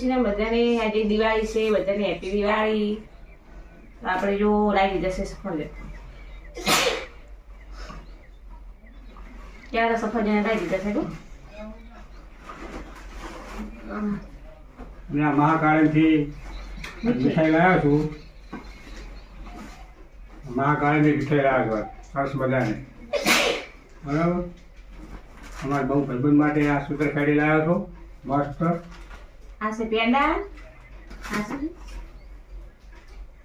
માતાજીને બધાને આજે દિવાળી છે, બધાને હેપી દિવાળી. તો આપણે જો લાવી જશે સફરજન, ત્યારે સફરજન લાવી જશે. મેં મહાકાળીથી મીઠાઈ લાવ્યો છું. મહાકાળીની મીઠાઈ લાવ્યો છું સરસ મજાની. બરાબર, અમારા બહુ ભાઈબંધ માટે આ સૂત્ર કાઢી લાવ્યો છું મસ્ત. આ છે પેંડા,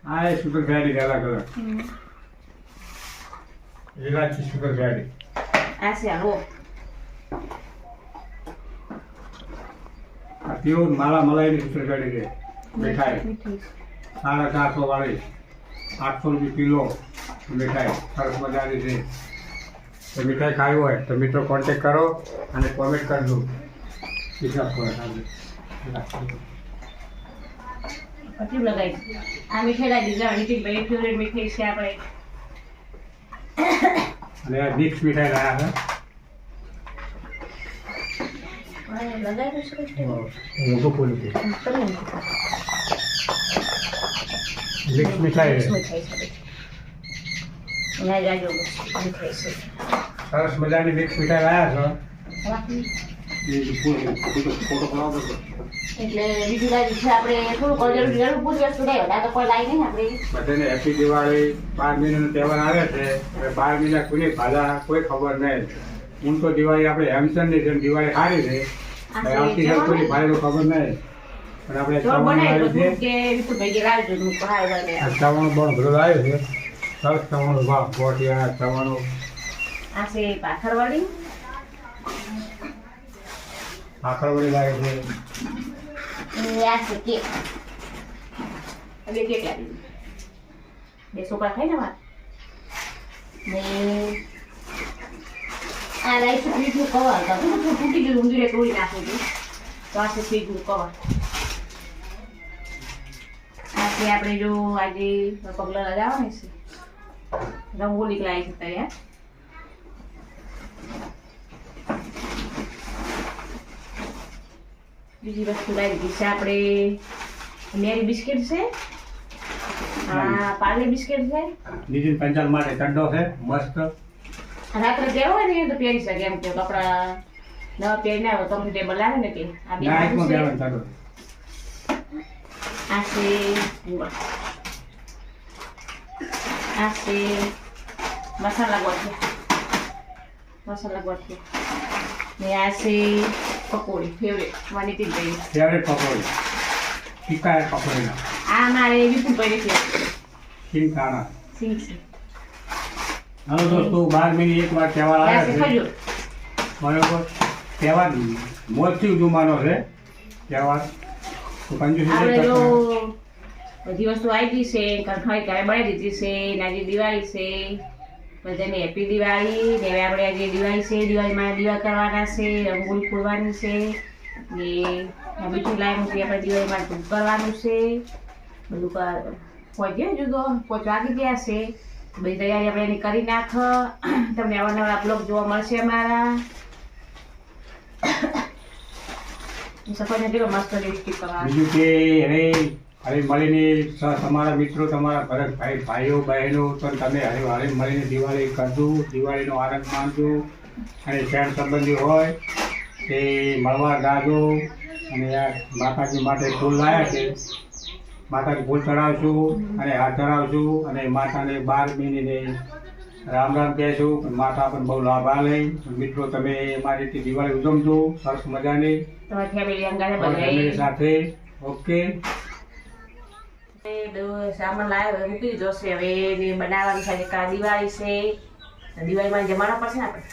આ એ સૂત્ર કાઢી અલગ અલગ લીલાચી સૂત્ર કાઢી. આ છે હલવો, આ પ્યોર માલા મલાઈની સૂત્ર કાઢી છે મીઠાઈ. 450 વાળી 800 રૂપિયા કિલો મીઠાઈ સરસ મજાની છે. તો મીઠાઈ ખાવી હોય તો મિત્રો કોન્ટેક કરો અને કોમેન્ટ કરજો. પછી લગાવી આ મીઠાઈ લાવી દીધા. નીતિનભાઈ ફેવરેટ મીઠાઈ છે આપણે. અને આ મિક્સ મીઠાઈ લાવ્યા છે. મોટું ફૂલ છે મિક્સ મીઠાઈ છે. સરસ મજાની મિક્સ મીઠાઈ લાવ્યા છો. ફોટો પડાવો એટલે બીજું લાવી છે આપણે થોડું જરૂર પૂરી વસ્તુ લાવી. આ તો કોઈ લાવી નહીં આપણે. બધાને હેપી દિવાળી. 12 મહિનાનો તહેવાર આવે છે. હવે 12 મહિના કોની ભાલા કોઈ ખબર નહીં. હું તો દિવાળી આપણે હેમચંદની છે, દિવાળી સારી છે. આવતી સાલ કોની ભાઈનું ખબર નહીં. પણ આપણે ચવાણું બણ બધું લાવ્યું છે. સરસ ચવાણું વાહ ગોઠિયા ચવાણું. આ છે પાથરવાળી, આખરવડી લાગે છે. આ છે કેક, બે કેક લાવી. બે છોકરા ખાય ને વાત ને. આ લાઈ છે ફ્રીજનું કવર. તૂટી ગયું, ઊંધીરે તોડી નાખ્યું હતું. તો આ છે ફ્રીજનું કવર. આ છે આપણે જો આજે પગલા લગાવવાની છે, રંગોલી લાવી છે તૈયાર. બીજી વસ્તુ લાવી દીધી છે આપણે મેરી બિસ્કિટ છે. આ પાર્લે બિસ્કિટ છે. બીજી પંચાલ માટે ચડ્ડો છે મસ્ત. રાત્રે પહેરો હોય ને તો પહેરી શકે એમ કે કપડા નવા પહેરીને આવે કમ્ફર્ટેબલ આવે ને તે. આ બે આ છે આ છે મસાલા ગોઠિયા ને આ છે પકોડી ફેવરેટ નીતિનભાઈ ફેવરેટ પકોડી. ટીકા પકોડી આ મારે વિપુલભાઈ ફેવરેટ સિંગ સિંગ છે. હાલો દોસ્તો, 12 મહિને એક વાર તહેવાર આવે છે. બરોબર, તહેવાર મોજથી ઉજવવાનો છે તહેવાર. તો આપણે જો બધી વસ્તુ આવી ગઈ છે, કણખાઈ કાંઈ બનાવી દીધી છે. આજે દિવાળી છે, બધાને હેપી દિવાળી. ને હવે આપણે આજે દિવાળી છે, દિવાળીમાં દીવા કરવાના છે, રંગોળી ફોડવાની છે ને બીજું લાવ્યું છે આપણે દિવાળીમાં ધૂપ કરવાનું છે. બધું પહોંચ્યો જુદો 5 વાગી ગયા છે. બધી તૈયારી આપણે એની કરી નાખ. તમને અવારનવાર બ્લોગ જોવા મળશે અમારા. સફરજન કેટલો મસ્ત લિપસ્ટિક કરવાનું. બીજું કે હવે મળીને તમારા મિત્રો, તમારા ભાઈઓ બહેનો તો તમે હળી મળીને દિવાળી કરજો, દિવાળીનો આનંદ માણજો. અને શહેર સંબંધી હોય તે મળવા જાજો. અને આ માતાજી માટે ફૂલ લાવ્યા છે. માતાને ફૂલ ચડાવશું અને હાથ ચડાવશું અને માતાને 12 મહિને રામ રામ કહેશું. માતા પણ બહુ લાભ આલે. મિત્રો તમે અમારી રીતે દિવાળી ઉજવજો સરસ મજાની ફેમિલી સાથે. ઓકે, સામાન લાવ્યો મૂકી દીધો છે. હવે બનાવવાનું છે. દિવાળી છે, દિવાળીમાં જમાડવા પડશે ને આપણે.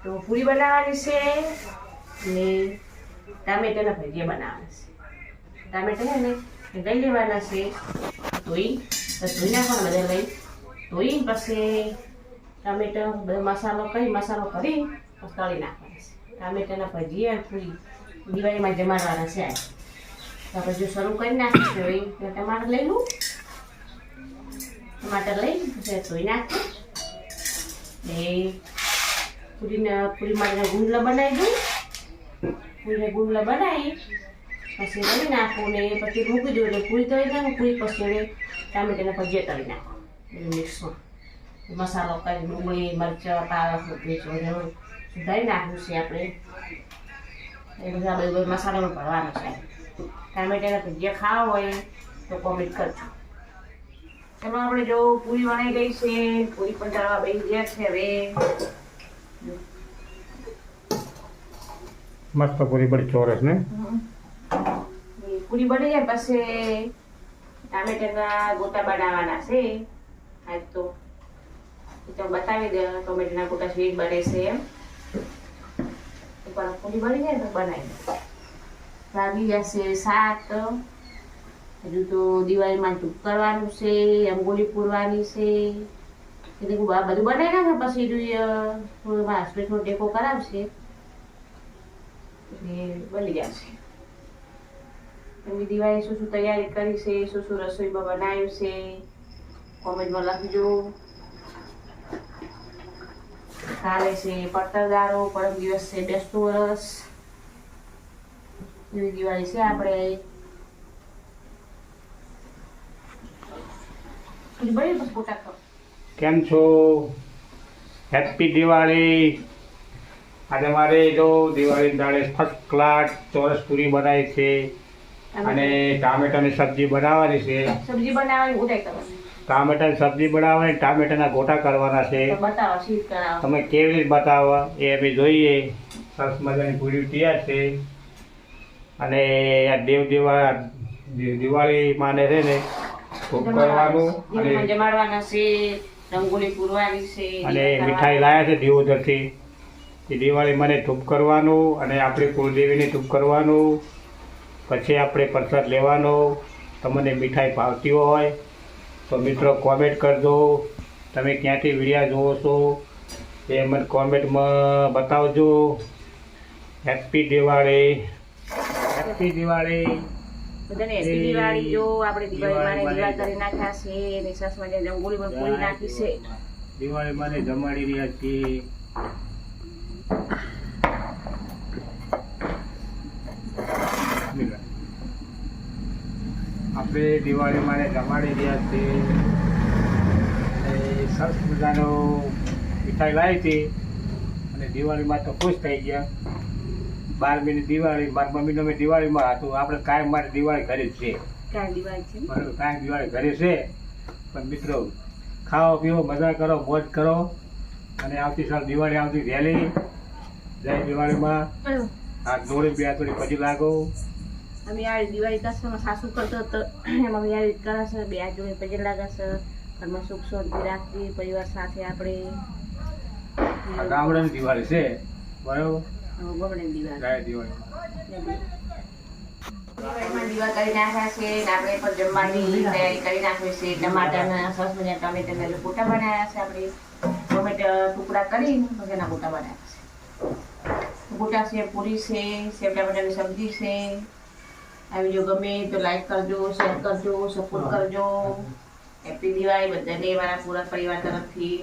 તો પૂરી બનાવવાની છે ને ટામેટાના ભજીયા બનાવવાના છે. ટામેટા ને લઈ લેવાના છે, ધોઈ નાખવાના. બધા લઈ ધોઈ પછી ટામેટા બધો મસાલો કરી તળી નાખવાના છે. ટામેટાના ભજીયા પૂરી દિવાળીમાં જમાડવાના છે. આપણે જો શરૂ કરી નાખીશું હવે ટમાટર લઈ લઉં. ટમાટર લઈ પછી ધોઈ નાખીએ ને પૂરી માટે ગુંદલા બનાવી દઉં. પૂરીને ગુંદલા બનાવી પછી તળી નાખું ને પછી મૂકી દઉં એટલે પૂરી તળી નાખું. પૂરી પછી હવે ટામેટાના ભજીયા તળી નાખું એટલે મિક્સમાં મસાલો કરી ડુંગળી મરચાં પાલક ભેજવાનું સુધારી નાખ્યું છે આપણે. એ બધા બધું મસાલામાં ભરવાનો છે. ટામેટાના ભજીયા ખાવા હોય તો કોમેન્ટ કરજો. ચલો આપણે જો પૂરી વણાઈ ગઈ છે. પૂરી પણ તળવા બેસી ગયા છે હવે. મસ્ત પૂરી બધી ચોરસ ને પૂરી બની જાય પછી ટામેટાના ગોટા બનાવવાના છે. આજ તો બતાવી દે ટોમેટાના ગોટા સ્વીટ બને છે એમ. એકવાર પૂરી બની જાય તો બનાવી વાગી જશે 7. હજુ તો દિવાળીમાં ટૂંક કરવાનું છે, રંગોળી પૂરવાની છે. એટલે બધું બનાવી નાખે પછી થોડું હસબેન્ડનો ટેકો કરાવશે એટલે બની જશે. એમની દિવાળી શું શું તૈયારી કરી છે, શું શું રસોઈમાં બનાવ્યું છે કોમેન્ટમાં લખજો. કાલે છે પતંગદારો, પરમ દિવસ છે બેસતું વરસ. એવી દિવાળી છે આપણે. કેમ છો? હેપી દિવાળી. આજે મારે જો દિવાળી દાડે ફર્સ્ટ ક્લાસ ચોરસ પૂરી બનાવી છે અને ટામેટાની સબ્જી બનાવવાની છે. સબ્જી બનાવવાની ગોટા કરવાની. ટામેટાની સબ્જી બનાવવાની, ટામેટાના ગોટા કરવાના છે. બતાવો શીટ કરાવો. તમે કેવી રીતે બતાવો એ અમે જોઈએ. સરસ મજાની પૂરી તૈયાર છે અને આ દિવાળી માને છે ને ખૂબ કરવાનું અને જમાડવાના છે, રંગોળી પૂરવાની છે અને મીઠાઈ લાયા છે દિવોદરથી. એ દિવાળી મને ધૂપ કરવાનું અને આપણી કુળદેવીને ધૂપ કરવાનું. પછી આપણે પ્રસાદ લેવાનો. તમને મીઠાઈ ભાવતી હોય તો મિત્રો કોમેન્ટ કરજો. તમે ક્યાંથી વિડીયો જુઓ છો એ મને કોમેન્ટમાં બતાવજો. હેપી દિવાળી. હેપી દિવાળી. બધાને હેપી દિવાળી. જો આપણે દિવાળી માને કરી નાખ્યા છે અને સરસ મજાની રંગોળી પણ પૂરી નાખી છે. દિવાળી માને જમાડી રહ્યા છીએ. આપણે દિવાળી માને જમાડી રહ્યા છીએ અને સરસ મજાનો મીઠાઈ લાવી હતી અને દિવાળીમાં તો ખુશ થઈ ગયા. 12મીની દિવાળી મારી મમ્મીનો મેં દિવાળીમાં હતું. આપણે કાયમ માટે દિવાળી ઘરે જ છે. બરાબર, કાયમ દિવાળી ઘરે છે. પણ મિત્રો ખાઓ પીવો, મજા કરો, મોજ કરો અને આવતી સાલ દિવાળી આવતી વહેલી. જય દિવાળીમાં. હાથ દોડી બે થોડી પછી લાગો. અમે આ દિવાળી કરશે સાસુ કરતો હતો એમાં અમે આ રીતે કરે છે. બે હાથ જોડે પગે લાગે છે. ઘરમાં સુખ શાંતિ રાખવી, પરિવાર સાથે આપણે. ગામડાની દિવાળી છે બરાબર. ગમણી દિવાળી. દિવાળીમાં દીવા કરી નાખ્યા છે ને આપણે પણ જમવાની તૈયારી કરી નાખવી છે. ટમાટાના સરસ મજા ટમેટાના ગોટા બનાવ્યા છે. આપણે ટમેટા ટુકડા કરી પછી એના ગોટા બનાવ્યા છે. ગોટા છે, પૂરી છે, સેવ ટમેટાની સબ્જી છે. આ વિડીયો ગમે તો લાઈક કરજો, શેર કરજો, સપોર્ટ કરજો. હેપી દિવાળી બધાને મારા પૂરા પરિવાર તરફથી.